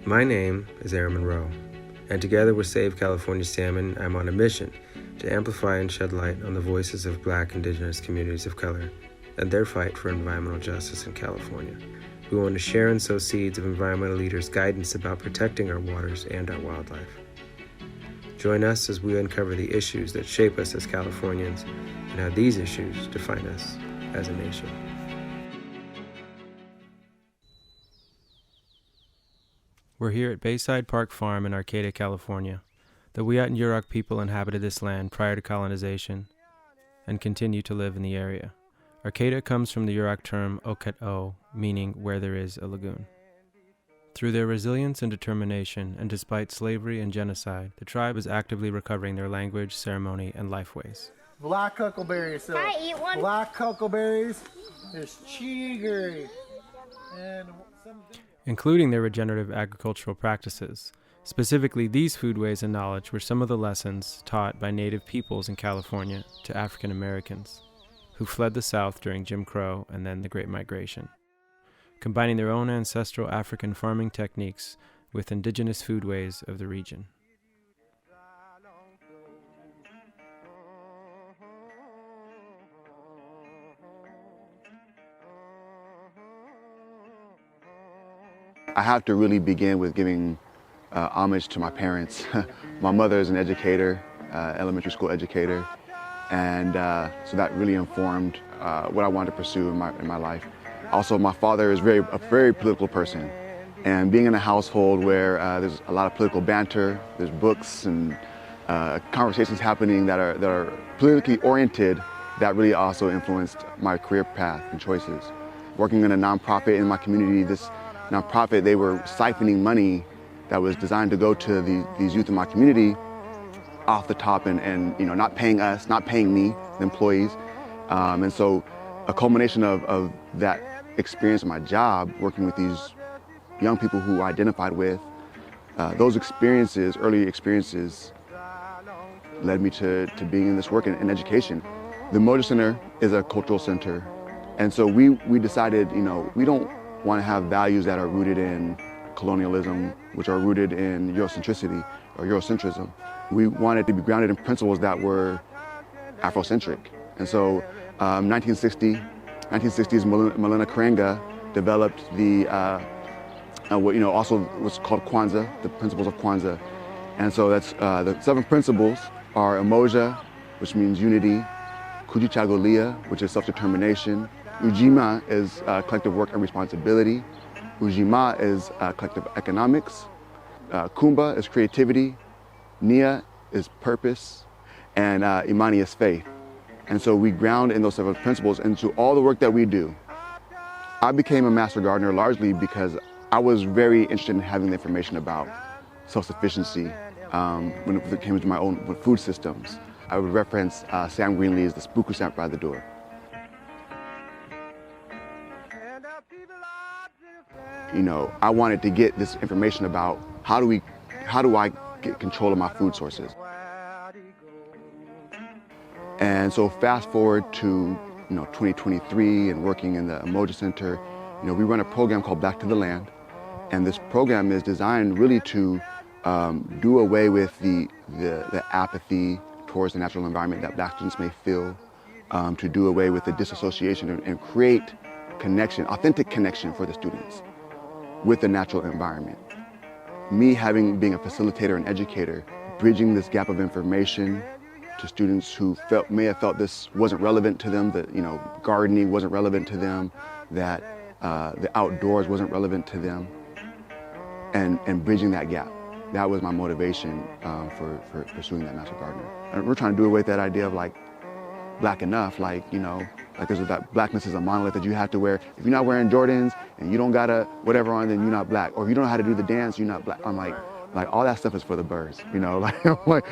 My name is Aerin Monroe, and together with Save California Salmon, I'm on a mission to amplify and shed light on the voices of Black, Indigenous communities of color and their fight for environmental justice in California. We want to share and sow seeds of environmental leaders' guidance about protecting our waters and our wildlife. Join us as we uncover the issues that shape us as Californians and how these issues define us as a nation. We're here at Bayside Park Farm in Arcata, California. The Wiyot-Yurok people inhabited this land prior to colonization and continue to live in the area. Arcata comes from the Yurok term Oket-O, meaning where there is a lagoon. Through their resilience and determination, and despite slavery and genocide, the tribe is actively recovering their language, ceremony, and lifeways. Black huckleberries. So Can I eat one? black huckleberries. There's chigiri. And some... Including their regenerative agricultural practices. Specifically, these foodways and knowledge were some of the lessons taught by Native peoples in California to African Americans, who fled the South during Jim Crow and then the Great Migration, combining their own ancestral African farming techniques with indigenous foodways of the region. I have to really begin with giving homage to my parents. My mother is an educator, elementary school educator, and so that really informed what I wanted to pursue in my life. Also, my father is a very political person, and being in a household where there's a lot of political banter, there's books and conversations happening that are politically oriented, that really also influenced my career path and choices. Working in a nonprofit in my community, this nonprofit, they were siphoning money that was designed to go to these youth in my community off the top and you know, not paying us, not paying me, the employees. And so a culmination of that experience in my job, working with these young people who I identified with, those experiences, early experiences, led me to being in this work in education. The Moja Center is a cultural center. And so we decided, you know, we don't want to have values that are rooted in colonialism, which are rooted in Eurocentricity or Eurocentrism. We wanted to be grounded in principles that were Afrocentric. And so 1960s, Malena Karenga developed the, what, you know, also what's called Kwanzaa, the principles of Kwanzaa. And so that's the 7 principles are Umoja, which means unity, Kujichagulia, which is self-determination, Ujima is collective work and responsibility. Ujima is collective economics. Kumba is creativity. Nia is purpose. And Imani is faith. And so we ground in those 7 principles into all the work that we do. I became a master gardener largely because I was very interested in having the information about self-sufficiency when it came to my own food systems. I would reference Sam Greenlee's The Spook Who Sat by the Door. You know, I wanted to get this information about how do I get control of my food sources. And so fast forward to, you know, 2023 and working in the Moja Center, you know, we run a program called Back to the Land. And this program is designed really to do away with the apathy towards the natural environment that Black students may feel, to do away with the disassociation and create connection, authentic connection for the students with the natural environment. Me being a facilitator and educator, bridging this gap of information to students who may have felt this wasn't relevant to them, that, you know, gardening wasn't relevant to them, that the outdoors wasn't relevant to them, and bridging that gap. That was my motivation for pursuing that master gardener. And we're trying to do away with that idea of like Black enough, like, you know, like there's that blackness is a monolith that you have to wear. If you're not wearing Jordans and you don't got a whatever on, then you're not Black. Or if you don't know how to do the dance, you're not Black. I'm like all that stuff is for the birds, you know. But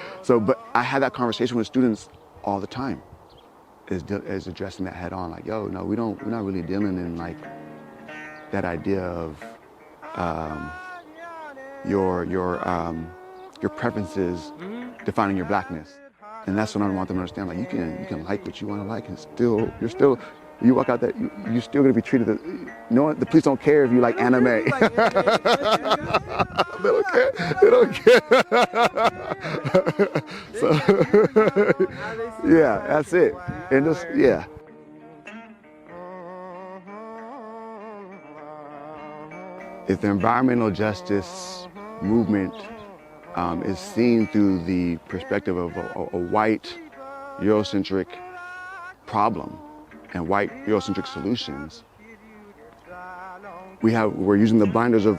I had that conversation with students all the time, is addressing that head on. Like, yo, no, we're not really dealing in like that idea of your preferences defining your Blackness. And that's what I want them to understand. Like, you can like what you want to like, and you walk out there, you're still gonna be treated. You know what? The police don't care if you like anime. Okay. So, yeah, that's it. And just, yeah. If the environmental justice movement is seen through the perspective of a white Eurocentric problem and white Eurocentric solutions, we're using the blinders of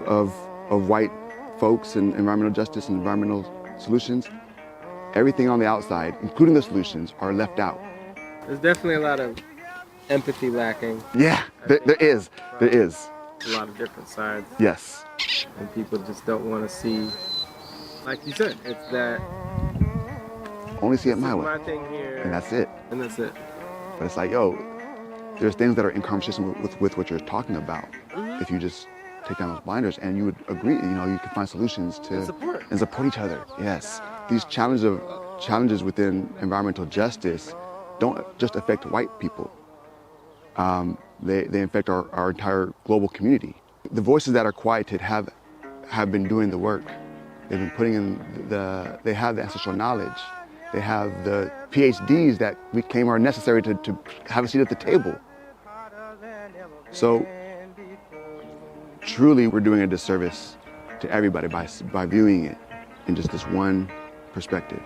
white folks and environmental justice and environmental solutions. Everything on the outside, including the solutions, are left out. There's definitely a lot of empathy lacking. Yeah, there is. A lot of different sides. Yes. And people just don't want to see, like you said, it's that. Only see it my way. My thing here. And that's it. And that's it. But it's like, yo, there's things that are in conversation with what you're talking about. Mm-hmm. If you just take down those blinders and you would agree, you can find solutions to support each other. Yes. These challenges within environmental justice don't just affect white people. They affect our entire global community. The voices that are quieted have been doing the work. They've been putting in they have the ancestral knowledge. They have the PhDs that are necessary to have a seat at the table. So truly we're doing a disservice to everybody by viewing it in just this one perspective.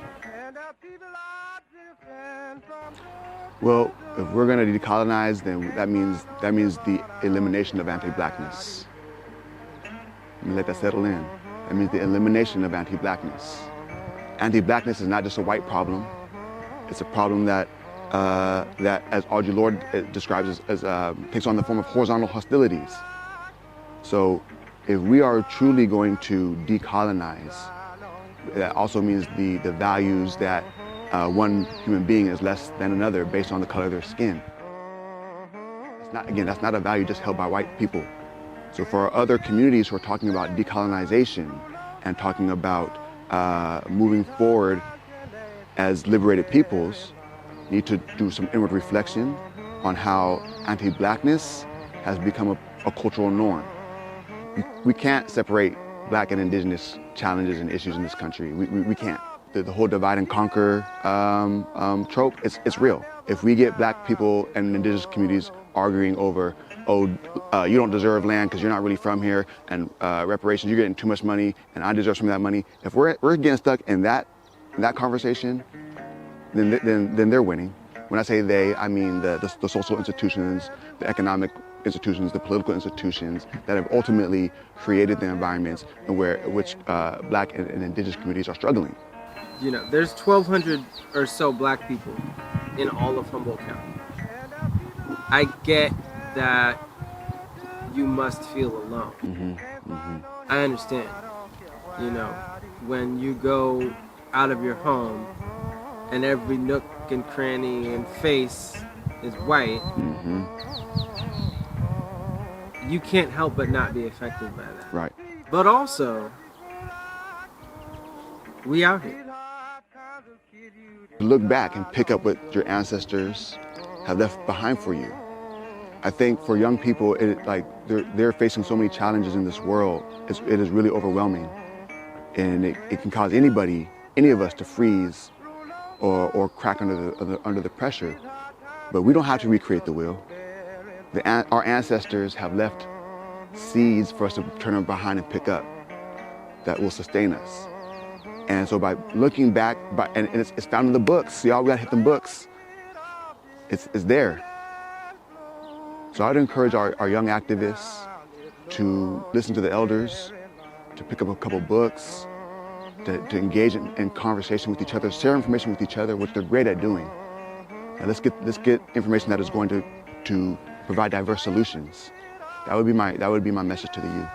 Well, if we're going to decolonize, then that means the elimination of anti-blackness. Let me let that settle in. That means the elimination of anti-blackness. Anti-blackness is not just a white problem. It's a problem that as Audre Lorde describes as takes on the form of horizontal hostilities. So if we are truly going to decolonize, that also means the values that one human being is less than another based on the color of their skin. That's not a value just held by white people. So for our other communities who are talking about decolonization and talking about moving forward as liberated peoples, need to do some inward reflection on how anti-blackness has become a cultural norm. We can't separate Black and Indigenous challenges and issues in this country. We can't. The whole divide and conquer trope, it's real. If we get Black people and Indigenous communities arguing over, you don't deserve land because you're not really from here, and reparations, you're getting too much money, and I deserve some of that money. If we're getting stuck in that conversation, then they're winning. When I say they, I mean the social institutions, the economic institutions, the political institutions that have ultimately created the environments which Black and Indigenous communities are struggling. There's 1,200 or so Black people in all of Humboldt County. I get that you must feel alone. Mm-hmm, mm-hmm. I understand. When you go out of your home and every nook and cranny and face is white, mm-hmm. You can't help but not be affected by that. Right. But also, we out here. Look back and pick up what your ancestors have left behind for you. I think for young people, they're facing so many challenges in this world. It is really overwhelming, and it can cause any of us, to freeze or crack under the pressure. But we don't have to recreate the wheel. Our ancestors have left seeds for us to turn behind and pick up that will sustain us. And so by looking back, and it's found in the books, y'all, we gotta hit them books. It's there. So I'd encourage our young activists to listen to the elders, to pick up a couple books, to engage in conversation with each other, share information with each other, which they're great at doing. And let's get information that is going to provide diverse solutions. That would be my message to the youth.